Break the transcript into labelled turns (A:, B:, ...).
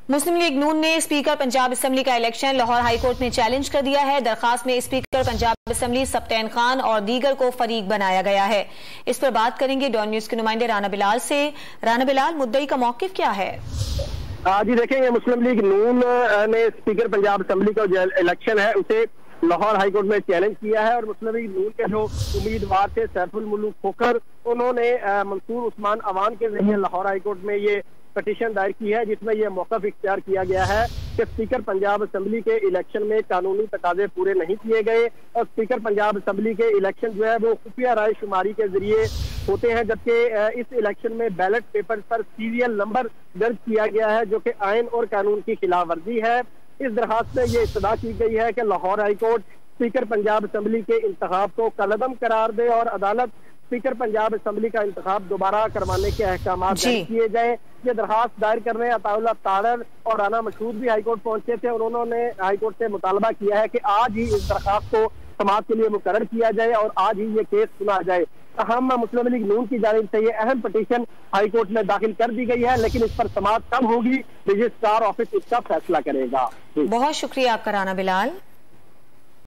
A: मुस्लिम league नून ने speaker Punjab assembly का election Lahore high court में चैलेंज कर दिया है। दरखास्त में स्पीकर पंजाब असम्बली सब्तैन खान और दीगर को फरीक बनाया गया है। इस पर बात करेंगे डॉन न्यूज के नुमाइंदे राना बिलाल से। राना बिलाल, मुद्दई का मौकिफ क्या है?
B: जी देखेंगे, मुस्लिम लीग नून ने स्पीकर पंजाब असम्बली का जो इलेक्शन है उसे लाहौर हाई कोर्ट में चैलेंज किया है और मुस्लिम लीग नून के जो उम्मीदवार थे सैफुल मुल्क खोखर, उन्होंने मंसूर उस्मान अवान के जरिए लाहौर हाई कोर्ट में ये पिटीशन दायर की है, जिसमें यह मौक़िफ़ इख्तियार किया गया है कि स्पीकर पंजाब असम्बली के इलेक्शन में कानूनी तकाजे पूरे नहीं किए गए और स्पीकर पंजाब असम्बली के इलेक्शन जो है वो खुफिया राय शुमारी के जरिए होते हैं, जबकि इस इलेक्शन में बैलेट पेपर पर सीरियल नंबर दर्ज किया गया है जो कि आइन और कानून की खिलाफ वर्जी है। इस दरखास्त में ये इस्तदा की गई है कि Lahore high court speaker Punjab assembly के इंतखाब को कलअदम करार दे और अदालत स्पीकर पंजाब असम्बली का इंतखाब दोबारा करवाने के अहकाम जारी किए जाए। ये दरखास्त दायर करने अताउल्लाह तारर और राना मशहूद भी हाईकोर्ट पहुंचे थे और उन्होंने हाईकोर्ट से मुतालबा किया है कि आज ही इस दरखास्त को समाअत के लिए मुकर्रर किया जाए और आज ही ये केस सुना जाए। हम मुस्लिम लीग नून की जानिब से ये अहम पिटीशन हाईकोर्ट में दाखिल कर दी गई है, लेकिन इस पर समाअत कब होगी रजिस्ट्रार ऑफिस इसका फैसला करेगा।
A: बहुत शुक्रिया आपका राना बिलाल।